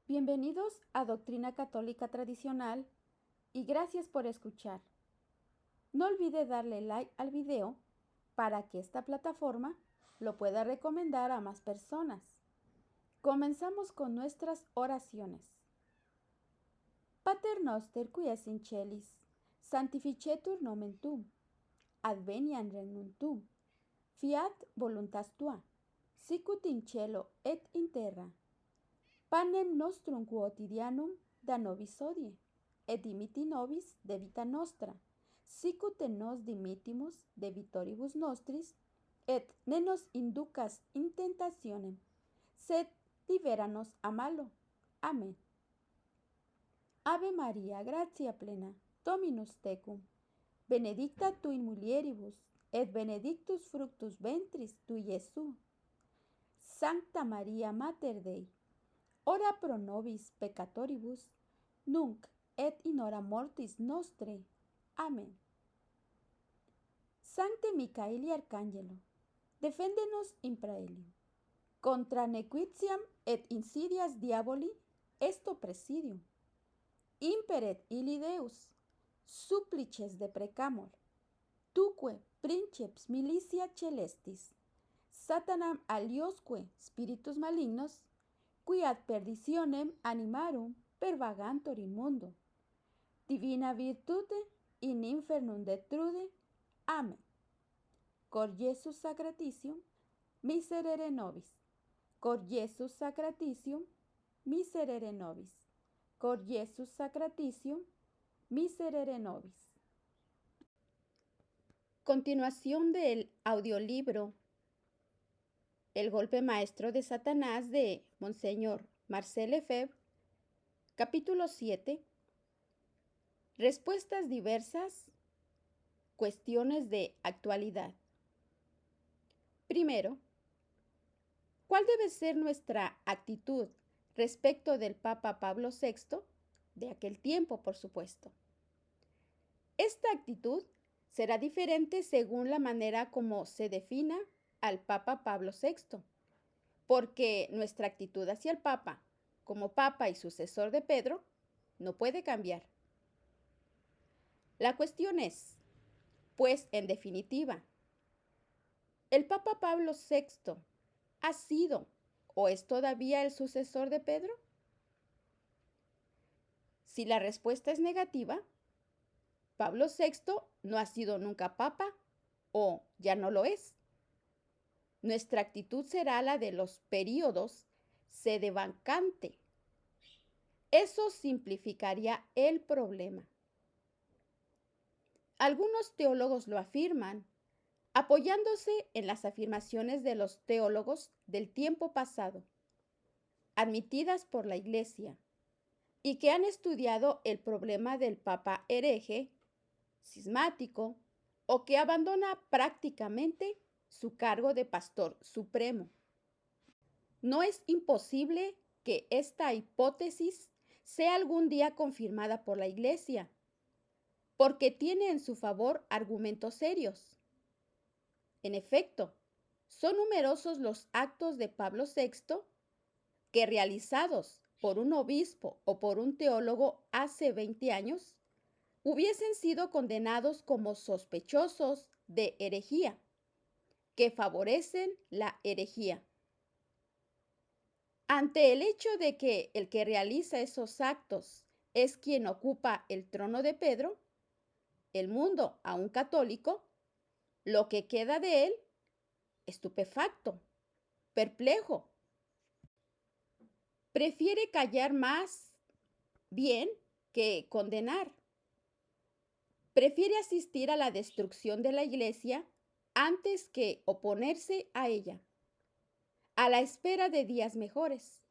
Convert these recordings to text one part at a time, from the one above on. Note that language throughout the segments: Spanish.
Bienvenidos a Doctrina Católica Tradicional y gracias por escuchar. No olvide darle like al video para que esta plataforma lo pueda recomendar a más personas. Comenzamos con nuestras oraciones. Pater noster qui es in celis, sanctificetur nomen tuum, adveniat regnum tuum, fiat voluntas tua, sicut in cielo et in terra. Panem nostrum quotidianum da nobis hodie, et dimiti nobis debita nostra, sicut et nos dimittimus debitoribus nostris, et ne nos inducas in tentationem, sed libera-nos a malo. Amén. Ave Maria, gratia plena, Dominus tecum, benedicta tu in mulieribus, et benedictus fructus ventris tui, Iesus. Sancta Maria Mater Dei, ora pro nobis peccatoribus, nunc et in hora mortis nostrae. Amén. Sancte Micaeli Arcangelo, defendenos in praelium. Contra nequitiam et insidias diaboli esto presidium. Imperet illi Deus, supplices deprecamur. Tuque princeps militia celestis, Satanam aliosque spiritus malignos, qui ad perditionem animarum pervagantur in mundo. Divina virtute in infernum detrude. Amen. Cor Jesus sacratitium, miserere nobis. Cor Jesus sacratitium, miserere nobis. Cor Jesus sacratitium, miserere nobis. Continuación del audiolibro El golpe maestro de Satanás de Monseñor Marcel Lefebvre, capítulo 7. Respuestas diversas, cuestiones de actualidad. Primero, ¿cuál debe ser nuestra actitud respecto del Papa Pablo VI, de aquel tiempo, por supuesto? Esta actitud será diferente según la manera como se defina al Papa Pablo VI, porque nuestra actitud hacia el Papa, como Papa y sucesor de Pedro, no puede cambiar. La cuestión es, pues, en definitiva, ¿el Papa Pablo VI ha sido o es todavía el sucesor de Pedro? Si la respuesta es negativa, Pablo VI no ha sido nunca Papa o ya no lo es. Nuestra actitud será la de los períodos sedevacante. Eso simplificaría el problema. Algunos teólogos lo afirman, apoyándose en las afirmaciones de los teólogos del tiempo pasado, admitidas por la Iglesia, y que han estudiado el problema del Papa hereje, cismático, o que abandona prácticamente su cargo de pastor supremo. No es imposible que esta hipótesis sea algún día confirmada por la Iglesia, porque tiene en su favor argumentos serios. En efecto, son numerosos los actos de Pablo VI que, realizados por un obispo o por un teólogo hace 20 años, hubiesen sido condenados como sospechosos de herejía, que favorecen la herejía. Ante el hecho de que el que realiza esos actos es quien ocupa el trono de Pedro, el mundo, aún católico, lo que queda de él, estupefacto, perplejo, prefiere callar más bien que condenar. Prefiere asistir a la destrucción de la Iglesia antes que oponerse a ella, a la espera de días mejores.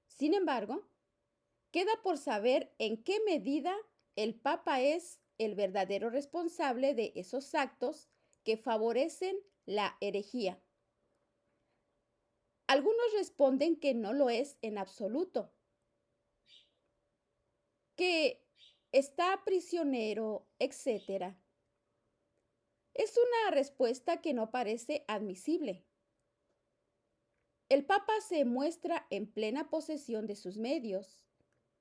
Sin embargo, queda por saber en qué medida el Papa es el verdadero responsable de esos actos que favorecen la herejía. Algunos responden que no lo es en absoluto, que está prisionero, etc. Es una respuesta que no parece admisible. El Papa se muestra en plena posesión de sus medios,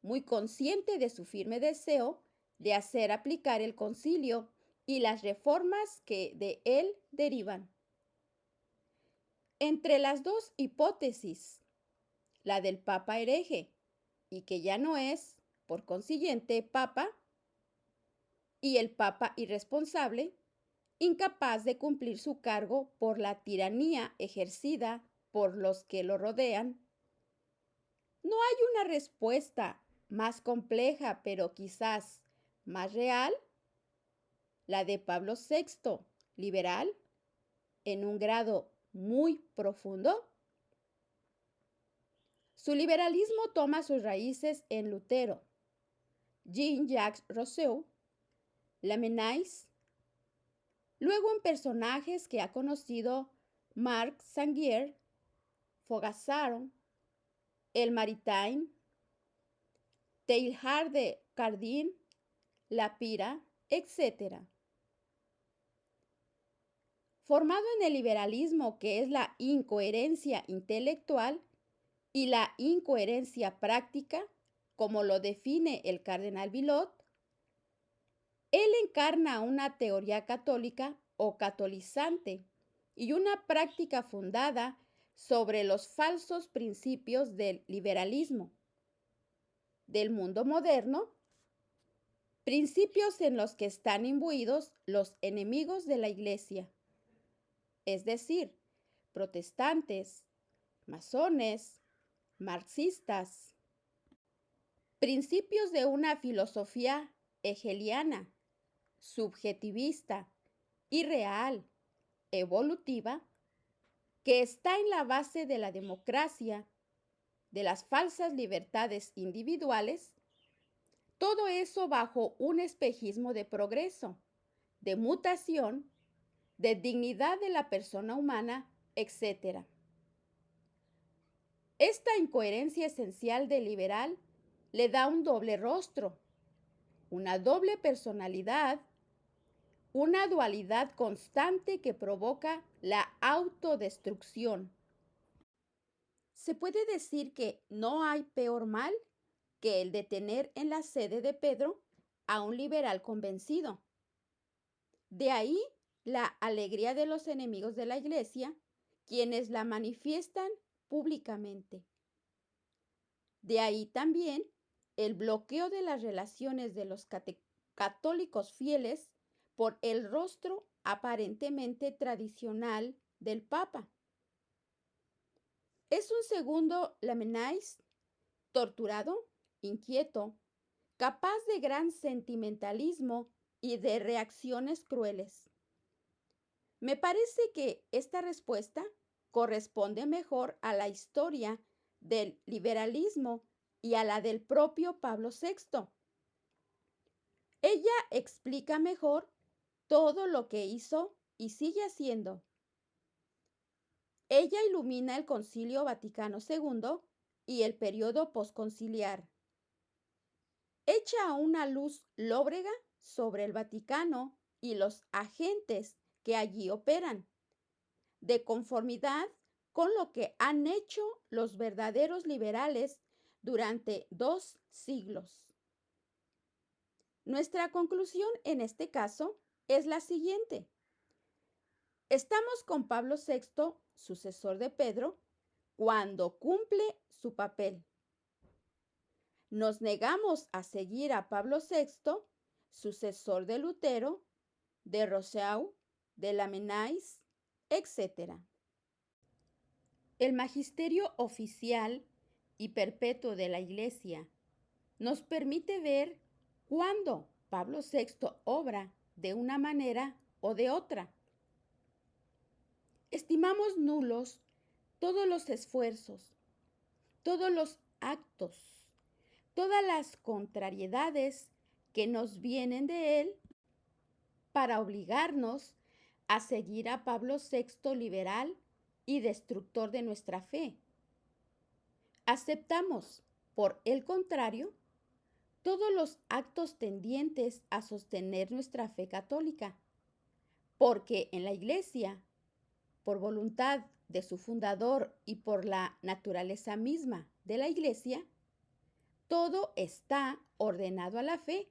muy consciente de su firme deseo de hacer aplicar el concilio y las reformas que de él derivan. Entre las dos hipótesis, la del Papa hereje y que ya no es, por consiguiente, Papa, y el Papa irresponsable, incapaz de cumplir su cargo por la tiranía ejercida por los que lo rodean, no hay una respuesta más compleja, pero quizás más real, la de Pablo VI, liberal, en un grado muy profundo. Su liberalismo toma sus raíces en Lutero, Jean-Jacques Rousseau, Lamennais, luego en personajes que ha conocido Marc Sanguier, Fogassaro, el Maritain, Teilhard de Chardin, La Pira, etc. Formado en el liberalismo, que es la incoherencia intelectual y la incoherencia práctica, como lo define el cardenal Villot, él encarna una teoría católica o catolizante y una práctica fundada sobre los falsos principios del liberalismo, del mundo moderno, principios en los que están imbuidos los enemigos de la Iglesia, es decir, protestantes, masones, marxistas, principios de una filosofía hegeliana, subjetivista, irreal, evolutiva, que está en la base de la democracia, de las falsas libertades individuales, todo eso bajo un espejismo de progreso, de mutación, de dignidad de la persona humana, etc. Esta incoherencia esencial del liberal le da un doble rostro, una doble personalidad, una dualidad constante que provoca la autodestrucción. Se puede decir que no hay peor mal que el de tener en la sede de Pedro a un liberal convencido. De ahí la alegría de los enemigos de la Iglesia, quienes la manifiestan públicamente. De ahí también el bloqueo de las relaciones de los católicos fieles por el rostro aparentemente tradicional del Papa. Es un segundo Lamennais, torturado, inquieto, capaz de gran sentimentalismo y de reacciones crueles. Me parece que esta respuesta corresponde mejor a la historia del liberalismo y a la del propio Pablo VI. Ella explica mejor todo lo que hizo y sigue haciendo. Ella ilumina el Concilio Vaticano II y el periodo posconciliar. Echa una luz lóbrega sobre el Vaticano y los agentes que allí operan, de conformidad con lo que han hecho los verdaderos liberales durante 2 siglos. Nuestra conclusión en este caso es la siguiente. Estamos con Pablo VI, sucesor de Pedro, cuando cumple su papel. Nos negamos a seguir a Pablo VI, sucesor de Lutero, de Rousseau, de Lamennais, etc. El magisterio oficial y perpetuo de la Iglesia nos permite ver cuándo Pablo VI obra de una manera o de otra. Estimamos nulos todos los esfuerzos, todos los actos, todas las contrariedades que nos vienen de él para obligarnos a seguir a Pablo VI liberal y destructor de nuestra fe. Aceptamos, por el contrario, todos los actos tendientes a sostener nuestra fe católica, porque en la Iglesia, por voluntad de su fundador y por la naturaleza misma de la Iglesia, todo está ordenado a la fe,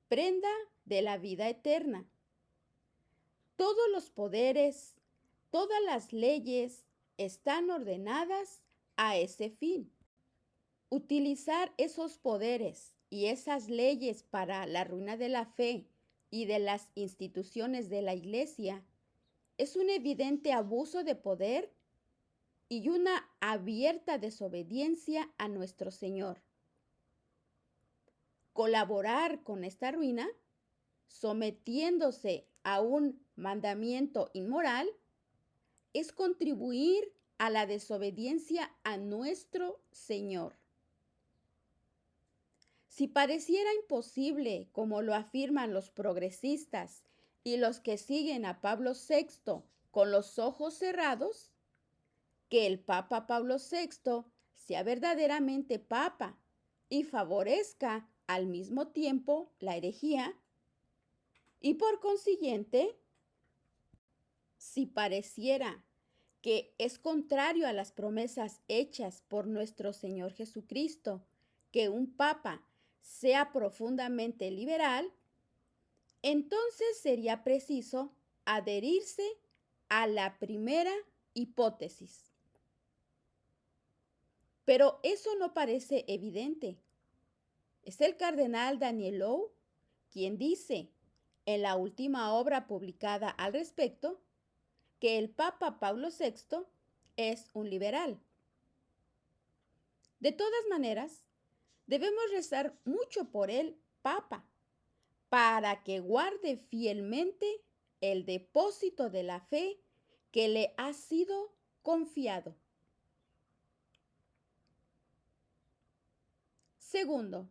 prenda de la vida eterna. Todos los poderes, todas las leyes están ordenadas a ese fin. Utilizar esos poderes y esas leyes para la ruina de la fe y de las instituciones de la Iglesia es un evidente abuso de poder y una abierta desobediencia a nuestro Señor. Colaborar con esta ruina, sometiéndose a un mandamiento inmoral, es contribuir a la desobediencia a nuestro Señor. Si pareciera imposible, como lo afirman los progresistas y los que siguen a Pablo VI con los ojos cerrados, que el Papa Pablo VI sea verdaderamente Papa y favorezca al mismo tiempo la herejía, y por consiguiente, si pareciera que es contrario a las promesas hechas por nuestro Señor Jesucristo, que un Papa sea profundamente liberal, entonces sería preciso adherirse a la primera hipótesis. Pero eso no parece evidente. Es el cardenal Danielou quien dice, en la última obra publicada al respecto, que el Papa Pablo VI es un liberal. De todas maneras, debemos rezar mucho por el Papa para que guarde fielmente el depósito de la fe que le ha sido confiado. Segundo,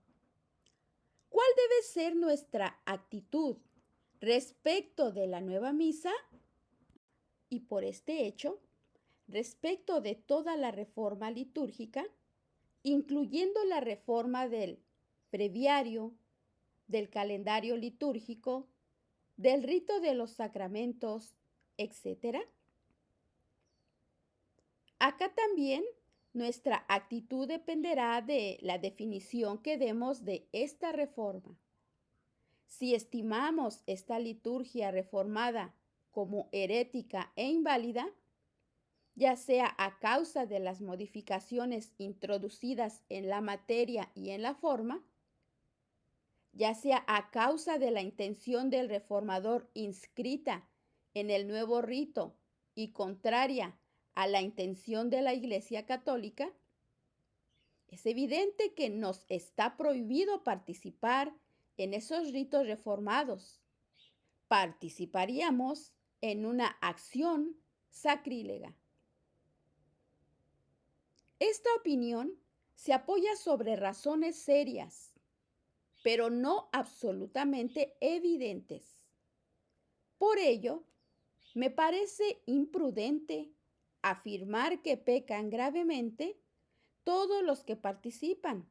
¿cuál debe ser nuestra actitud respecto de la nueva misa? Y por este hecho, respecto de toda la reforma litúrgica, incluyendo la reforma del breviario, del calendario litúrgico, del rito de los sacramentos, etc. Acá también nuestra actitud dependerá de la definición que demos de esta reforma. Si estimamos esta liturgia reformada como herética e inválida, ya sea a causa de las modificaciones introducidas en la materia y en la forma, ya sea a causa de la intención del reformador inscrita en el nuevo rito y contraria a la intención de la Iglesia Católica, es evidente que nos está prohibido participar en esos ritos reformados. Participaríamos en una acción sacrílega. Esta opinión se apoya sobre razones serias, pero no absolutamente evidentes. Por ello, me parece imprudente afirmar que pecan gravemente todos los que participan,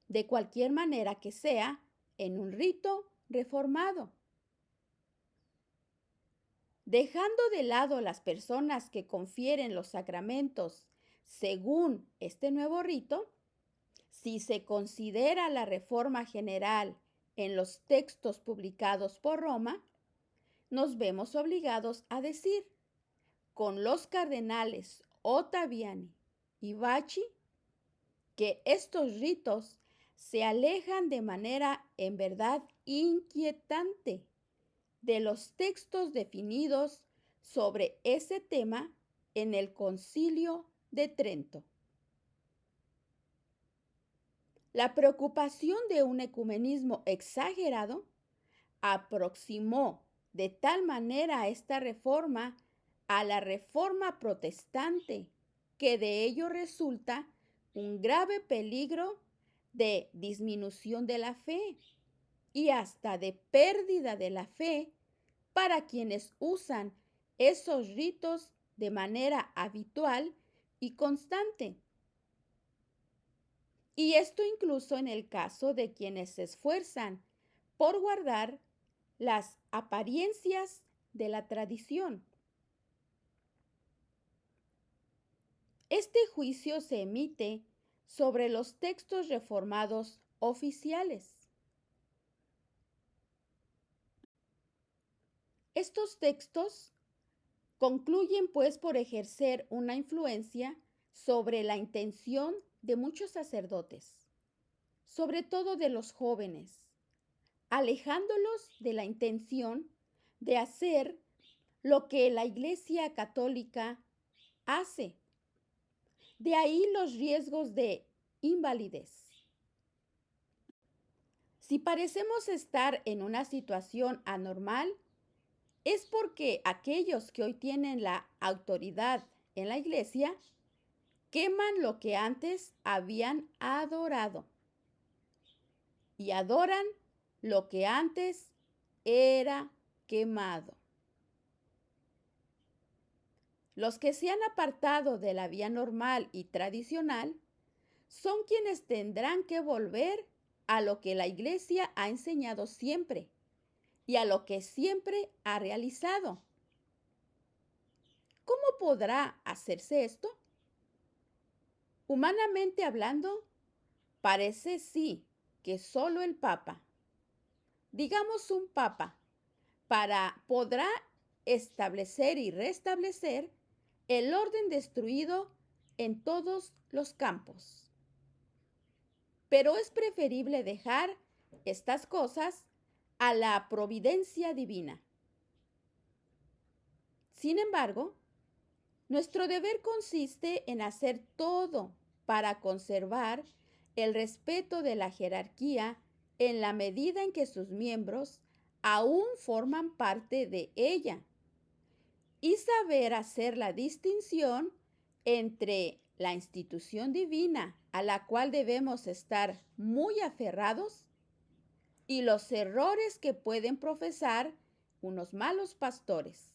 de cualquier manera que sea, en un rito reformado. Dejando de lado las personas que confieren los sacramentos según este nuevo rito, si se considera la reforma general en los textos publicados por Roma, nos vemos obligados a decir, con los cardenales Ottaviani y Bacci, que estos ritos se alejan de manera en verdad inquietante de los textos definidos sobre ese tema en el Concilio de Trento. La preocupación de un ecumenismo exagerado aproximó de tal manera esta reforma a la reforma protestante que de ello resulta un grave peligro de disminución de la fe y hasta de pérdida de la fe para quienes usan esos ritos de manera habitual y constante. Y esto incluso en el caso de quienes se esfuerzan por guardar las apariencias de la tradición. Este juicio se emite sobre los textos reformados oficiales. Estos textos concluyen pues por ejercer una influencia sobre la intención de muchos sacerdotes, sobre todo de los jóvenes, alejándolos de la intención de hacer lo que la Iglesia Católica hace. De ahí los riesgos de invalidez. Si parecemos estar en una situación anormal, es porque aquellos que hoy tienen la autoridad en la Iglesia queman lo que antes habían adorado y adoran lo que antes era quemado. Los que se han apartado de la vía normal y tradicional son quienes tendrán que volver a lo que la Iglesia ha enseñado siempre y a lo que siempre ha realizado. ¿Cómo podrá hacerse esto? Humanamente hablando, parece sí que solo el Papa, digamos un Papa, podrá establecer y restablecer el orden destruido en todos los campos. Pero es preferible dejar estas cosas a la providencia divina. Sin embargo, nuestro deber consiste en hacer todo para conservar el respeto de la jerarquía en la medida en que sus miembros aún forman parte de ella y saber hacer la distinción entre la institución divina a la cual debemos estar muy aferrados y los errores que pueden profesar unos malos pastores.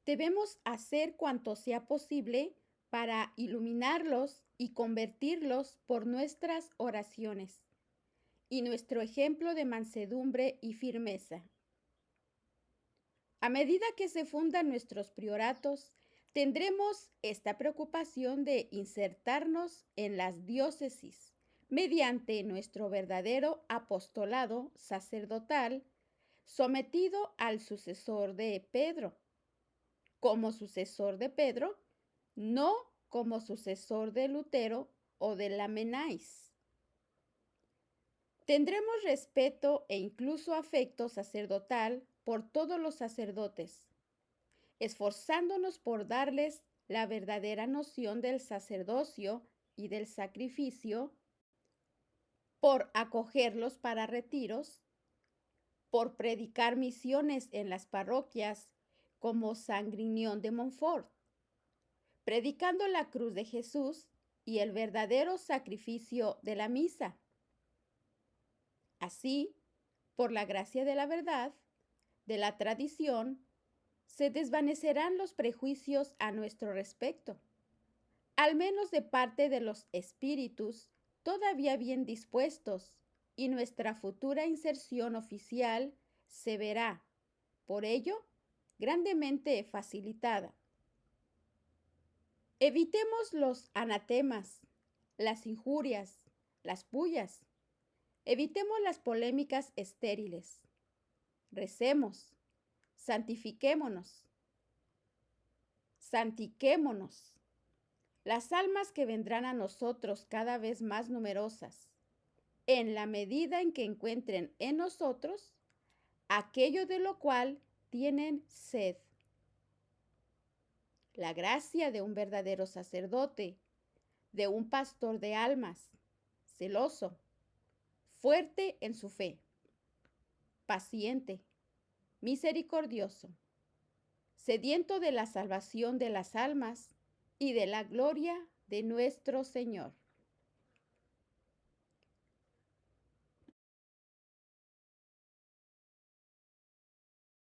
Debemos hacer cuanto sea posible para iluminarlos y convertirlos por nuestras oraciones y nuestro ejemplo de mansedumbre y firmeza. A medida que se fundan nuestros prioratos, tendremos esta preocupación de insertarnos en las diócesis mediante nuestro verdadero apostolado sacerdotal sometido al sucesor de Pedro. Como sucesor de Pedro, no como sucesor de Lutero o de Lamennais. Tendremos respeto e incluso afecto sacerdotal por todos los sacerdotes, esforzándonos por darles la verdadera noción del sacerdocio y del sacrificio, por acogerlos para retiros, por predicar misiones en las parroquias como San Grignion de Montfort, predicando la cruz de Jesús y el verdadero sacrificio de la misa. Así, por la gracia de la verdad, de la tradición, se desvanecerán los prejuicios a nuestro respecto, al menos de parte de los espíritus todavía bien dispuestos, y nuestra futura inserción oficial se verá, por ello, grandemente facilitada. Evitemos los anatemas, las injurias, las pullas. Evitemos las polémicas estériles. Recemos, santifiquémonos. Santiquémonos. Las almas que vendrán a nosotros cada vez más numerosas, en la medida en que encuentren en nosotros aquello de lo cual tienen sed. La gracia de un verdadero sacerdote, de un pastor de almas, celoso, fuerte en su fe, paciente, misericordioso, sediento de la salvación de las almas y de la gloria de nuestro Señor.